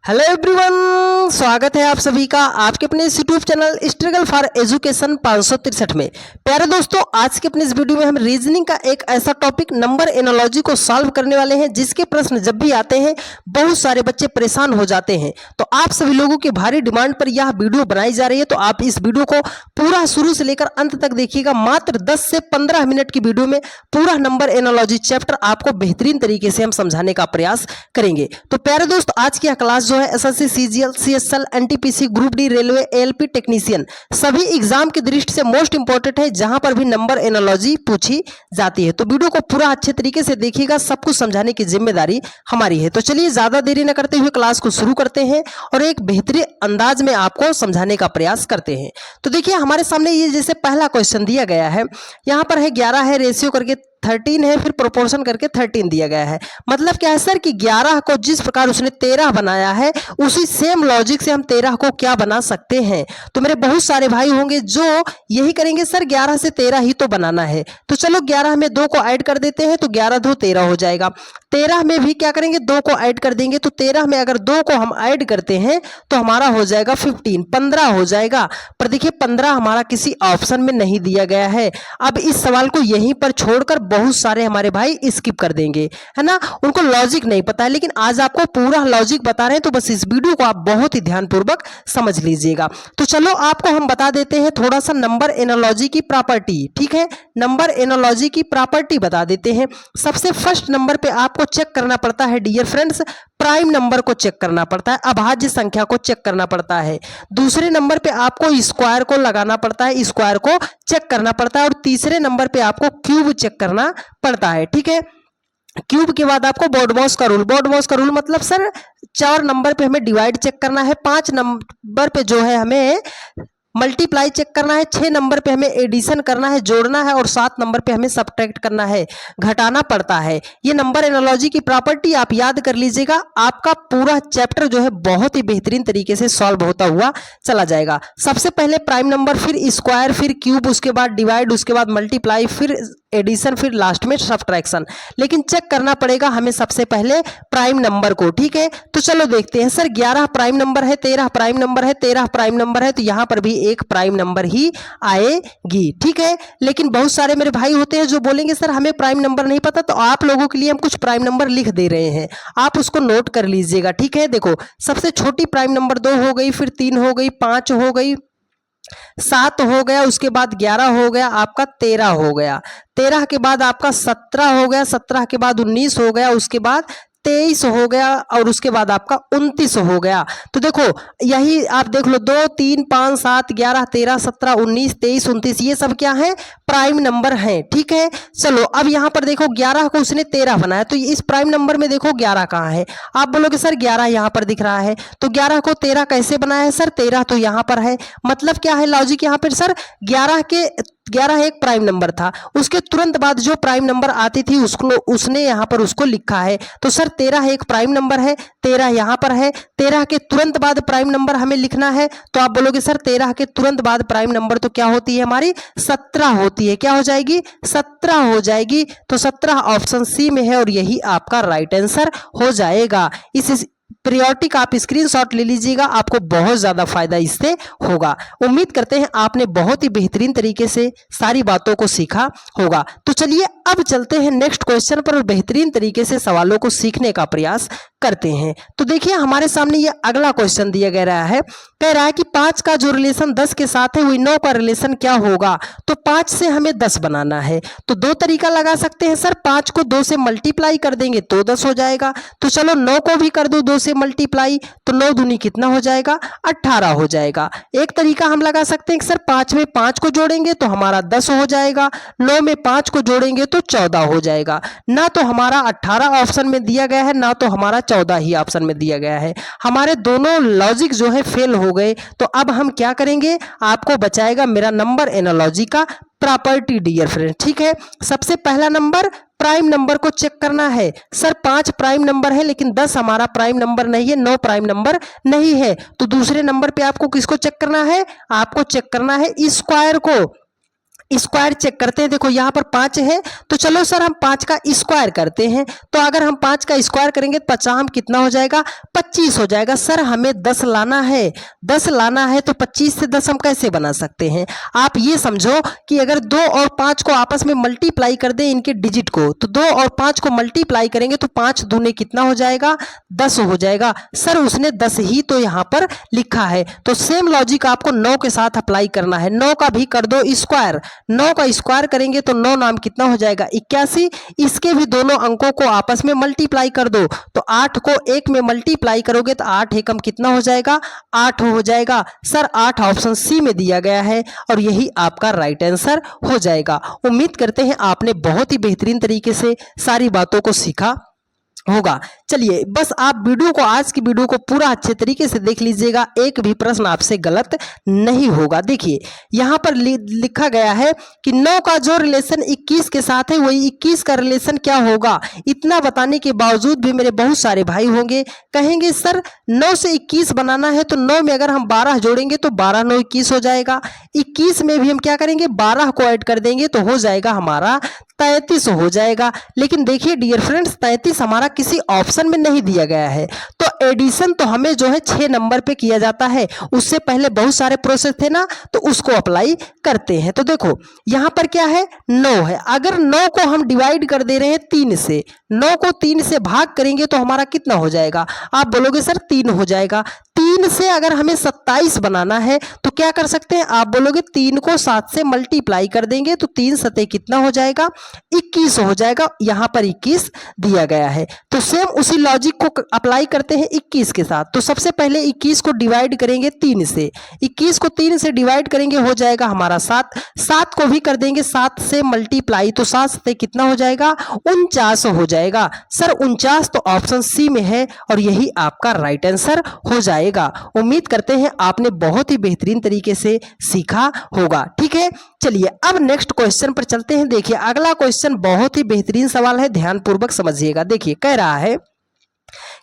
Hello everyone, स्वागत है आप सभी का आपके अपने इस YouTube channel struggle for education 563 में। प्यारे दोस्तों, आज के अपने इस वीडियो में हम रीजनिंग का एक ऐसा टॉपिक नंबर एनालॉजी को सॉल्व करने वाले हैं जिसके प्रश्न जब भी आते हैं बहुत सारे बच्चे परेशान हो जाते हैं। तो आप सभी लोगों की भारी डिमांड पर यह वीडियो बनाई जा रही है, तो आप इस वीडियो को पूरा शुरू से लेकर अंत तक देखिएगा। मात्र 10 से 15 मिनट की वीडियो में पूरा नंबर एनालॉजी चैप्टर आपको बेहतरीन तरीके से हम समझाने का प्रयास करेंगे। तो प्यारे दोस्त, आज की यह क्लास जो है SSC, CGL, CSL, NTPC, group D, railway, ALP technician सभी एग्जाम की दृष्टि से मोस्ट इंपॉर्टेंट है, जहां पर भी नंबर एनालॉजी पूछी जाती है। तो वीडियो को पूरा अच्छे तरीके से देखिएगा, सब कुछ समझाने की जिम्मेदारी हमारी है। तो चलिए ज्यादा देरी न करते हुए क्लास को शुरू करते हैं और एक बेहतरीन अंदाज में आपको समझाने का प्रयास करते हैं। तो देखिए हमारे सामने ये जैसे पहला क्वेश्चन दिया गया है, यहाँ पर है 11 है, रेशियो करके 13 है, फिर प्रोपोर्शन करके 13 दिया गया है। मतलब क्या है सर कि 11 को जिस प्रकार उसने 13 बनाया है उसी सेम लॉजिक से हम 13 को क्या बना सकते हैं। तो मेरे बहुत सारे भाई होंगे जो यही करेंगे, सर 11 से 13 ही तो बनाना है। तो चलो 11 में 2 को ऐड कर देते हैं, तो 11 2 13 हो जाएगा। 13 में भी क्या करेंगे, 2 को ऐड कर देंगे, तो 13 में अगर 2 को हम ऐड करते हैं तो हमारा हो जाएगा 15, 15 हो जाएगा। पर देखिए 15 हमारा किसी ऑप्शन में नहीं दिया गया है। अब इस सवाल को यहीं पर छोड़कर बहुत सारे हमारे भाई स्किप कर देंगे, है ना, उनको लॉजिक नहीं पता है। लेकिन आज आपको पूरा लॉजिक बता रहे हैं, तो बस इस वीडियो को आप बहुत ही ध्यानपूर्वक समझ लीजिएगा। तो चलो आपको हम बता देते हैं थोड़ा सा नंबर एनालॉजी की प्रॉपर्टी। ठीक है, नंबर एनालॉजी की प्रॉपर्टी बता देते हैं। सबसे फर्स्ट नंबर पे आपको चेक करना पड़ता है डियर फ्रेंड्स, प्राइम नंबर को चेक करना पड़ता है, अभाज्य संख्या को चेक करना पड़ता है। दूसरे नंबर पे आपको स्क्वायर को लगाना पड़ता है, स्क्वायर को चेक करना पड़ता है। और तीसरे नंबर पे आपको क्यूब चेक करना पड़ता है। ठीक है, क्यूब के बाद आपको बॉडमॉस का रूल, बॉडमॉस का रूल मतलब सर 4 नंबर पे हमें डिवाइड चेक करना है, 5 नंबर पे जो है हमें मल्टीप्लाई चेक करना है, 6 नंबर पे हमें एडिशन करना है, जोड़ना है, और 7 नंबर पे हमें सब्ट्रैक्ट करना है, घटाना पड़ता है। ये नंबर एनालॉजी की प्रॉपर्टी आप याद कर लीजिएगा, आपका पूरा चैप्टर जो है बहुत ही बेहतरीन तरीके से सॉल्व होता हुआ चला जाएगा। सबसे पहले प्राइम नंबर, फिर स्क्वायर, फिर क्यूब, उसके बाद डिवाइड, उसके बाद मल्टीप्लाई, फिर एडिशन, फिर लास्ट में सब्ट्रैक्शन। लेकिन चेक करना पड़ेगा हमें सबसे पहले प्राइम नंबर को। ठीक है, तो चलो देखते हैं। सर 11 प्राइम नंबर है, 13 प्राइम नंबर है, 13 प्राइम नंबर है, तो यहां पर भी एक प्राइम नंबर ही आएगी। ठीक है, लेकिन बहुत सारे मेरे भाई होते हैं जो बोलेंगे सर हमें प्राइम नंबर नहीं पता, तो आप लोगों के लिए हम कुछ प्राइम नंबर लिख दे रहे हैं, आप उसको नोट कर लीजिएगा। ठीक है, देखो सबसे छोटी प्राइम नंबर 2 हो गई, फिर 3 हो गई, 5 हो गई, 7 हो गया, उसके बाद 11 हो गया, आपका 13 हो गया, 13 के बाद आपका 17 हो गया, 17 के बाद 19 हो गया, उसके बाद 23 हो गया, और उसके बाद आपका 29 हो गया। तो देखो यही आप देख लो, 2 3 5 7 11 13 17 19 23 29 ये सब क्या है, प्राइम नंबर हैं। ठीक है, चलो अब यहाँ पर देखो 11 को उसने 13 बनाया, तो इस प्राइम नंबर में देखो 11 कहाँ है। आप बोलोगे सर 11 यहाँ पर दिख रहा है, तो 11 को 13 कैसे बनाया है सर, 13 तो यहाँ पर है। मतलब क्या है लॉजिक यहाँ पर सर, 11 एक प्राइम नंबर था, उसके तुरंत बाद जो प्राइम नंबर आती थी उसको उसने यहाँ पर उसको लिखा है। तो सर 13 एक प्राइम नंबर है, 13 यहाँ पर है, 13 के तुरंत बाद प्राइम नंबर हमें लिखना है। तो आप बोलोगे सर 13 के तुरंत बाद प्राइम नंबर तो क्या होती है हमारी, 17 होती है। क्या हो जाएगी, 17 हो जाएगी। तो 17 ऑप्शन सी में है और यही आपका राइट आंसर हो जाएगा। इस पीरियोडिक आप स्क्रीनशॉट ले लीजिएगा, आपको बहुत ज्यादा फायदा इससे होगा। उम्मीद करते हैं आपने बहुत ही बेहतरीन तरीके से सारी बातों को सीखा होगा। तो चलिए अब चलते हैं नेक्स्ट क्वेश्चन पर और बेहतरीन तरीके से सवालों को सीखने का प्रयास करते हैं। तो देखिए हमारे सामने ये अगला क्वेश्चन दिया गया है, कह रहा है कि 5 का जो रिलेशन 10 के साथ है वही 9 का रिलेशन क्या होगा। तो 5 से हमें 10 बनाना है, तो 2 तरीका लगा सकते हैं सर, 5 को 2 से मल्टीप्लाई कर देंगे तो 10 हो जाएगा। तो चलो 9 को भी कर दो 2 से मल्टीप्लाई, तो 9 दूनी कितना हो जाएगा, 18 हो जाएगा। एक तरीका हम लगा सकते हैं कि सर 5 में 5 को जोड़ेंगे तो हमारा 10 हो जाएगा, 9 में 5 को जोड़ेंगे तो 14 हो जाएगा। ना तो हमारा 18 ऑप्शन में दिया गया है, ना तो हमारा 14 ही ऑप्शन में दिया गया है। हमारे दोनों लॉजिक जो है फेल हो गए। तो अब हम क्या करेंगे, आपको बचाएगा मेरा नंबर एनालॉजी का प्रॉपर्टी डियर फ्रेंड। ठीक है, सबसे पहला नंबर प्राइम नंबर को चेक करना है। सर 5 प्राइम नंबर है लेकिन 10 हमारा प्राइम नंबर नहीं है, 9 प्राइम नंबर नहीं है। तो दूसरे नंबर पे आपको किसको चेक करना है, आपको चेक करना है स्क्वायर को। स्क्वायर चेक करते हैं। देखो यहाँ पर 5 है, तो चलो सर हम 5 का स्क्वायर करते हैं। तो अगर हम 5 का स्क्वायर करेंगे तो 50 कितना हो जाएगा, 25 हो जाएगा। सर हमें 10 लाना है, 10 लाना है, तो 25 से 10 हम कैसे बना सकते हैं। आप ये समझो कि अगर 2 और 5 को आपस में मल्टीप्लाई कर दें इनके डिजिट को, तो 2 और 5 को मल्टीप्लाई करेंगे तो 5 दूने कितना हो जाएगा, 10 हो जाएगा। सर उसने 10 ही तो यहाँ पर लिखा है। तो सेम लॉजिक आपको 9 के साथ अप्लाई करना है। 9 का भी कर दो स्क्वायर, 9 का स्क्वायर करेंगे तो 9 नाम कितना हो जाएगा, 81। इसके भी दोनों अंकों को आपस में मल्टीप्लाई कर दो, तो 8 को 1 में मल्टीप्लाई करोगे तो 8 एकम कितना हो जाएगा, 8 हो जाएगा। सर 8 ऑप्शन सी में दिया गया है और यही आपका राइट आंसर हो जाएगा। उम्मीद करते हैं आपने बहुत ही बेहतरीन तरीके से सारी बातों को सीखा होगा। चलिए बस आप वीडियो को, आज की वीडियो को पूरा अच्छे तरीके से देख लीजिएगा, एक भी प्रश्न आपसे गलत नहीं होगा। देखिए यहाँ पर लिखा गया है कि 9 का जो रिलेशन 21 के साथ है वही 21 का रिलेशन क्या होगा। इतना बताने के बावजूद भी मेरे बहुत सारे भाई होंगे कहेंगे सर 9 से 21 बनाना है, तो 9 में अगर हम 12 जोड़ेंगे तो 12 9 21 हो जाएगा। 21 में भी हम क्या करेंगे, 12 को ऐड कर देंगे तो हो जाएगा हमारा 33 हो जाएगा। लेकिन देखिए डियर फ्रेंड्स, 33 हमारा किसी ऑप्शन में नहीं दिया गया है। तो एडिशन तो हमें जो है 6 नंबर पे किया जाता है, उससे पहले बहुत सारे प्रोसेस थे ना, तो उसको अप्लाई करते हैं। तो देखो यहाँ पर क्या है, 9 है। अगर 9 को हम डिवाइड कर दे रहे हैं 3 से, 9 को 3 से भाग करेंगे तो हमारा कितना हो जाएगा, आप बोलोगे सर 3 हो जाएगा। 3 से अगर हमें 27 बनाना है तो क्या कर सकते हैं, आप बोलोगे 3 को 7 से मल्टीप्लाई कर देंगे तो 3 सते कितना हो जाएगा, 21 हो जाएगा। यहाँ पर 21 दिया गया है। तो सेम उसी लॉजिक को अप्लाई करते हैं 21 के साथ। तो सबसे पहले 21 को डिवाइड करेंगे 3 से, 21 को 3 से डिवाइड करेंगे हो जाएगा हमारा 7, 7 को भी कर देंगे 7 से मल्टीप्लाई, तो 7 से कितना हो जाएगा, 49 हो जाएगा। सर 49 तो ऑप्शन सी में है और यही आपका राइट आंसर हो जाएगा। उम्मीद करते हैं आपने बहुत ही बेहतरीन तरीके से सीखा होगा। ठीक है, चलिए अब नेक्स्ट क्वेश्चन पर चलते हैं। देखिए अगला क्वेश्चन बहुत ही बेहतरीन सवाल है, ध्यान पूर्वक समझिएगा। देखिए कह रहा है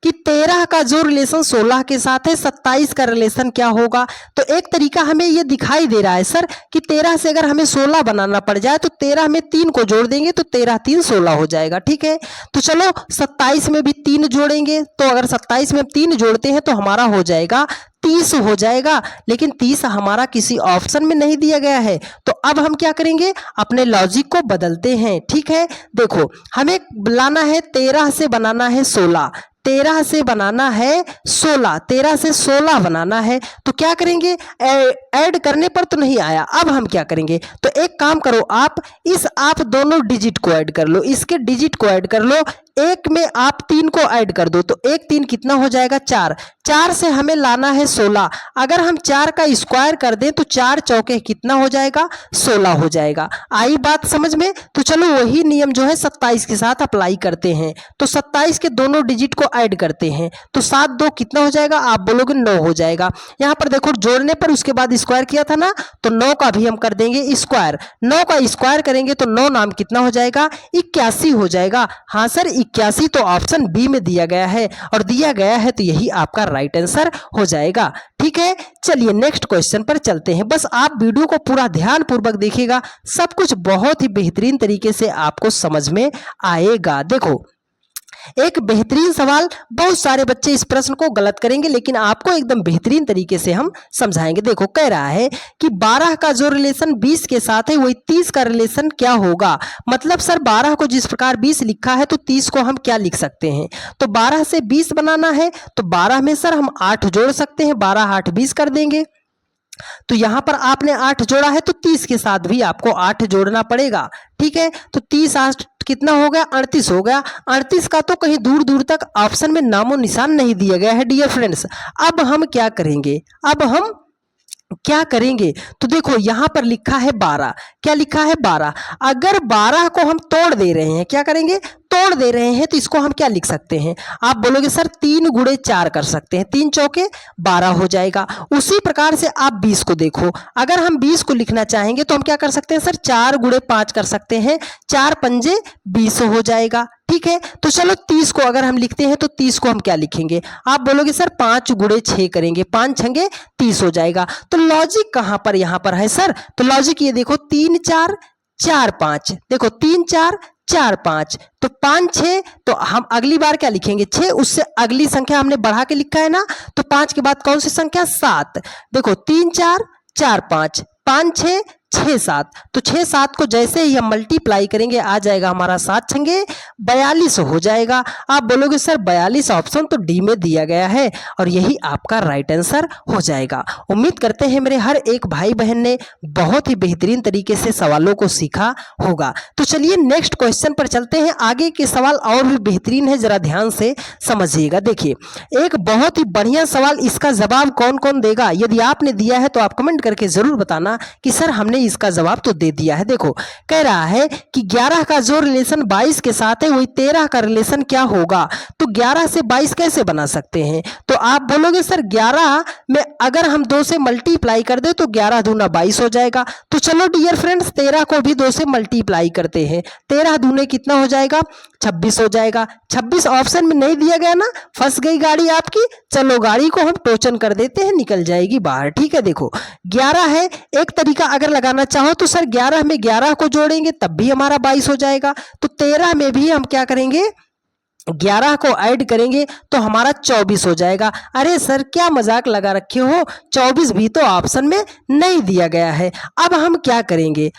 कि 13 का जो रिलेशन 16 के साथ है 27 का रिलेशन क्या होगा। तो एक तरीका हमें ये दिखाई दे रहा है सर कि 13 से अगर हमें 16 बनाना पड़ जाए तो 13 में 3 को जोड़ देंगे तो 13 3 16 हो जाएगा। ठीक है, तो चलो 27 में भी 3 जोड़ेंगे, तो अगर 27 में 3 जोड़ते हैं तो हमारा हो जाएगा 30 हो जाएगा। लेकिन 30 हमारा किसी ऑप्शन में नहीं दिया गया है, तो अब हम क्या करेंगे, अपने लॉजिक को बदलते हैं। ठीक है, देखो हमें लाना है 13 से बनाना है 16, 13 से बनाना है 16, 13 से 16 बनाना है, तो क्या करेंगे, ऐड करने पर तो नहीं आया। अब हम क्या करेंगे, तो एक काम करो, आप दोनों डिजिट को ऐड कर लो, इसके डिजिट को ऐड कर लो, एक में आप 3 को ऐड कर दो, तो 1 3 कितना हो जाएगा, 4, 4 से हमें लाना है 16। अगर हम 4 का स्क्वायर कर दें तो 4 चौके कितना हो जाएगा, 16 हो जाएगा। आई बात समझ में। तो चलो वही नियम जो है 27 के साथ अप्लाई करते हैं। तो 27 के दोनों डिजिट को ऐड करते हैं, तो 7 2 कितना हो जाएगा, आप बोलोगे 9 हो जाएगा। यहाँ पर देखो जोड़ने पर उसके बाद स्क्वायर किया था ना, तो 9 का भी हम कर देंगे स्क्वायर, 9 का स्क्वायर करेंगे तो 9 नाम कितना हो जाएगा, 81 हो जाएगा। हाँ सर 81 तो ऑप्शन बी में दिया गया है और दिया गया है तो यही आपका राइट आंसर हो जाएगा। ठीक है, चलिए नेक्स्ट क्वेश्चन पर चलते हैं। बस आप वीडियो को पूरा ध्यान पूर्वक देखिएगा, सब कुछ बहुत ही बेहतरीन तरीके से आपको समझ में आएगा। देखो एक बेहतरीन सवाल, बहुत सारे बच्चे इस प्रश्न को गलत करेंगे लेकिन आपको एकदम बेहतरीन तरीके से हम समझाएंगे। देखो कह रहा है कि 12 का जो रिलेशन 20 के साथ है वही 30 का रिलेशन क्या होगा। मतलब सर 12 को जिस प्रकार 20 लिखा है तो 30 को हम क्या लिख सकते हैं, तो 12 से 20 बनाना है तो 12 में सर हम 8 जोड़ सकते हैं, 12 8 20 कर देंगे। तो यहां पर आपने 8 जोड़ा है तो 30 के साथ भी आपको 8 जोड़ना पड़ेगा। ठीक है, तो 30 8 कितना हो गया, 38 हो गया। 38 का तो कहीं दूर दूर तक ऑप्शन में नामो निशान नहीं दिया गया है डियर फ्रेंड्स। अब हम क्या करेंगे, तो देखो यहां पर लिखा है 12, क्या लिखा है 12। अगर 12 को हम तोड़ दे रहे हैं, क्या करेंगे, तोड़ दे रहे हैं तो इसको हम क्या लिख सकते हैं? आप बोलोगे सर 3 गुणे 4 कर सकते हैं, 3 चौके 12 हो जाएगा। उसी प्रकार से आप 20 को देखो, अगर हम 20 को लिखना चाहेंगे तो हम क्या कर सकते हैं सर? 4 गुणे 5 कर सकते हैं, 4 पंजे 20 हो जाएगा। ठीक है, तो चलो 30 को अगर हम लिखते हैं तो 30 को हम क्या लिखेंगे? आप बोलोगे सर 5 गुणे 6 करेंगे, 5 छंगे 30 हो जाएगा। तो लॉजिक कहां पर यहां पर है सर? तो लॉजिक ये देखो 3 4 4 5, देखो 3 4 4 5, तो 5 6, तो हम अगली बार क्या लिखेंगे? 6, उससे अगली संख्या हमने बढ़ा के लिखा है ना, तो 5 के बाद कौन सी संख्या? 7। देखो 3 4 4 5, 5 6 6 7, तो 6 7 को जैसे ही हम मल्टीप्लाई करेंगे आ जाएगा हमारा 7 छंगे 42 हो जाएगा। आप बोलोगे सर 42 ऑप्शन तो डी में दिया गया है और यही आपका राइट आंसर हो जाएगा। उम्मीद करते हैं मेरे हर एक भाई बहन ने बहुत ही बेहतरीन तरीके से सवालों को सीखा होगा। तो चलिए नेक्स्ट क्वेश्चन पर चलते हैं। आगे के सवाल और भी बेहतरीन है, जरा ध्यान से समझिएगा। देखिए एक बहुत ही बढ़िया सवाल, इसका जवाब कौन कौन देगा? यदि आपने दिया है तो आप कमेंट करके जरूर बताना कि सर हमने इसका जवाब तो दे दिया है। देखो कह रहा है कि 11 का जो रिलेशन 22 के साथ है वही 13 का रिलेशन क्या होगा? तो 11 से 22 कैसे बना सकते हैं? तो आप बोलोगे सर 11 में अगर हम 2 से मल्टीप्लाई कर दे तो 11 दूना 22 हो जाएगा। तो चलो डियर फ्रेंड्स 13 को भी 2 से मल्टीप्लाई करते हैं, 13 दूने कितना हो जाएगा? 26 हो जाएगा। 26 ऑप्शन में नहीं दिया गया ना, फंस गई गाड़ी आपकी। चलो गाड़ी को हम टोचन कर देते हैं, निकल जाएगी बाहर। ठीक है, देखो 11 है, एक तरीका अगर लगाना चाहो तो सर 11 में 11 को जोड़ेंगे तब भी हमारा 22 हो जाएगा। तो 13 में भी हम क्या करेंगे? 11 को ऐड करेंगे तो हमारा 24 हो जाएगा। अरे सर क्या मजाक लगा रखे हो, 24 भी तो ऑप्शन में नहीं दिया गया है। अब हम क्या करेंगे?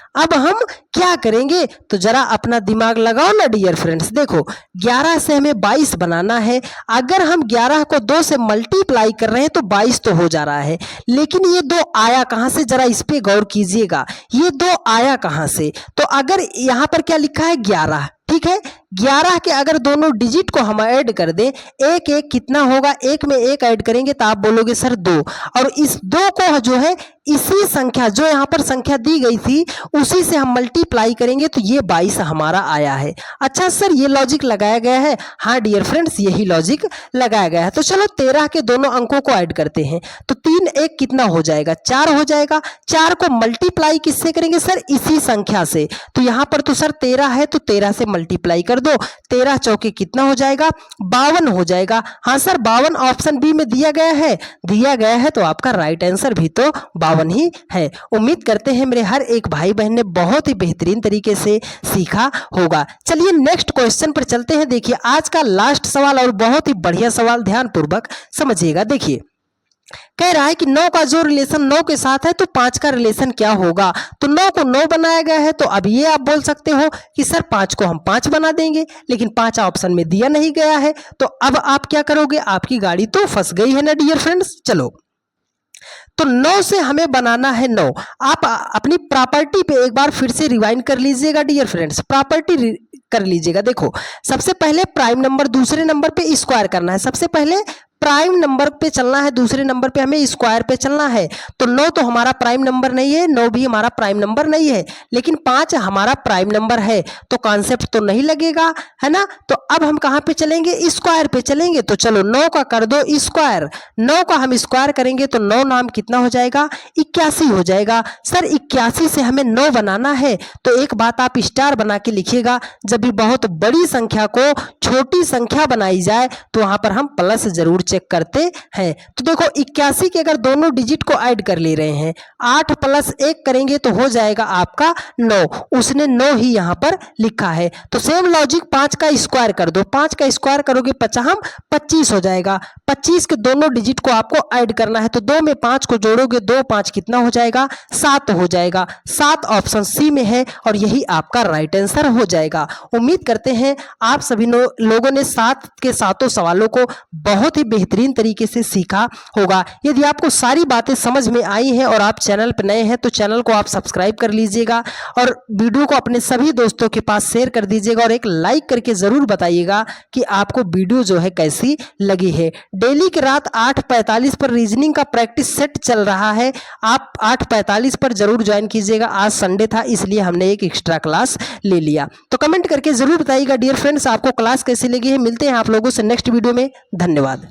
तो जरा अपना दिमाग लगाओ ना डियर फ्रेंड्स। देखो 11 से हमें 22 बनाना है, अगर हम 11 को 2 से मल्टीप्लाई कर रहे हैं तो 22 तो हो जा रहा है, लेकिन ये 2 आया कहां से? जरा इस पे गौर कीजिएगा, ये 2 आया कहां से? तो अगर यहां पर क्या लिखा है? 11। ठीक है, 11 के अगर दोनों डिजिट को हम ऐड कर दें, एक एक कितना होगा? एक में एक ऐड करेंगे तो आप बोलोगे सर 2, और इस 2 को जो है इसी संख्या जो यहाँ पर संख्या दी गई थी उसी से हम मल्टीप्लाई करेंगे तो ये 22 हमारा आया है। अच्छा सर ये लॉजिक लगाया गया है? हाँ डियर फ्रेंड्स यही लॉजिक लगाया गया है। तो चलो 13 के दोनों अंकों को ऐड करते हैं, तो 3 1 कितना हो जाएगा? 4 हो जाएगा। 4 को मल्टीप्लाई किससे करेंगे सर? इसी संख्या से। तो यहाँ पर तो सर 13 है तो 13 से मल्टीप्लाई कर दो, 13 चौके कितना हो जाएगा? 52 हो जाएगा। हाँ सर 52 ऑप्शन बी में दिया गया है, तो आपका राइट आंसर भी तो 52 ही है। उम्मीद करते हैं मेरे हर एक भाई बहन ने बहुत ही बेहतरीन तरीके से सीखा होगा। चलिए नेक्स्ट क्वेश्चन पर चलते हैं। देखिए आज का लास्ट सवाल और बहुत ही बढ़िया सवाल, ध्यान पूर्वक समझिएगा। देखिए कह रहा है कि 9 का जो रिलेशन 9 के साथ है तो 5 का रिलेशन क्या होगा? तो 9 को 9 बनाया गया है, तो अब ये आप बोल सकते हो कि सर 5 को हम 5 बना देंगे, लेकिन 5 ऑप्शन में दिया नहीं गया है। तो अब आप क्या करोगे? आपकी गाड़ी तो फंस गई है ना डियर फ्रेंड्स। चलो तो 9 से हमें बनाना है 9। आप अपनी प्रॉपर्टी पे एक बार फिर से रिवाइंड कर लीजिएगा डियर फ्रेंड्स, प्रॉपर्टी कर लीजिएगा। देखो सबसे पहले प्राइम नंबर, दूसरे नंबर पे स्क्वायर करना है। सबसे पहले प्राइम नंबर पे चलना है, दूसरे नंबर पे हमें स्क्वायर पे चलना है। तो 9 तो हमारा प्राइम नंबर नहीं है, 9 भी हमारा प्राइम नंबर नहीं है, लेकिन 5 हमारा प्राइम नंबर है, तो कॉन्सेप्ट तो नहीं लगेगा है ना। तो अब हम कहाँ पे चलेंगे? स्क्वायर पे चलेंगे। तो चलो 9 का कर दो स्क्वायर, 9 का हम स्क्वायर करेंगे तो 9 नाम कितना हो जाएगा? 81 हो जाएगा। सर 81 से हमें 9 बनाना है, तो एक बात आप स्टार बना के लिखिएगा, जब भी बहुत बड़ी संख्या को छोटी संख्या बनाई जाए तो वहां पर हम प्लस जरूर चेक करते हैं। तो देखो 81 के अगर दोनों डिजिट को ऐड कर ले रहे हैं, 8 + 1 करेंगे तो हो जाएगा आपका 9, उसने 9 ही यहाँ पर लिखा है। तो सेम लॉजिक 5 का स्क्वायर कर दो, 5 का स्क्वायर करोगे 25 हो जाएगा। 25 के दोनों डिजिट को आपको ऐड करना है, तो 2 में 5 को जोड़ोगे 2 5 कितना हो जाएगा? 7 हो जाएगा। 7 ऑप्शन सी में है और यही आपका राइट आंसर हो जाएगा। उम्मीद करते हैं आप सभी लोगों ने 7 के सातों सवालों को बहुत ही बेहतरीन तरीके से सीखा होगा। यदि आपको सारी बातें समझ में आई हैं और आप चैनल पर नए हैं तो चैनल को आप सब्सक्राइब कर लीजिएगा और वीडियो को अपने सभी दोस्तों के पास शेयर कर दीजिएगा और एक लाइक करके ज़रूर बताइएगा कि आपको वीडियो जो है कैसी लगी है। डेली की रात 8:45 पर रीजनिंग का प्रैक्टिस सेट चल रहा है, आप 8:45 पर जरूर ज्वाइन कीजिएगा। आज संडे था इसलिए हमने एक एक्स्ट्रा क्लास ले लिया। तो कमेंट करके जरूर बताइएगा डियर फ्रेंड्स आपको क्लास कैसी लगी है। मिलते हैं आप लोगों से नेक्स्ट वीडियो में। धन्यवाद।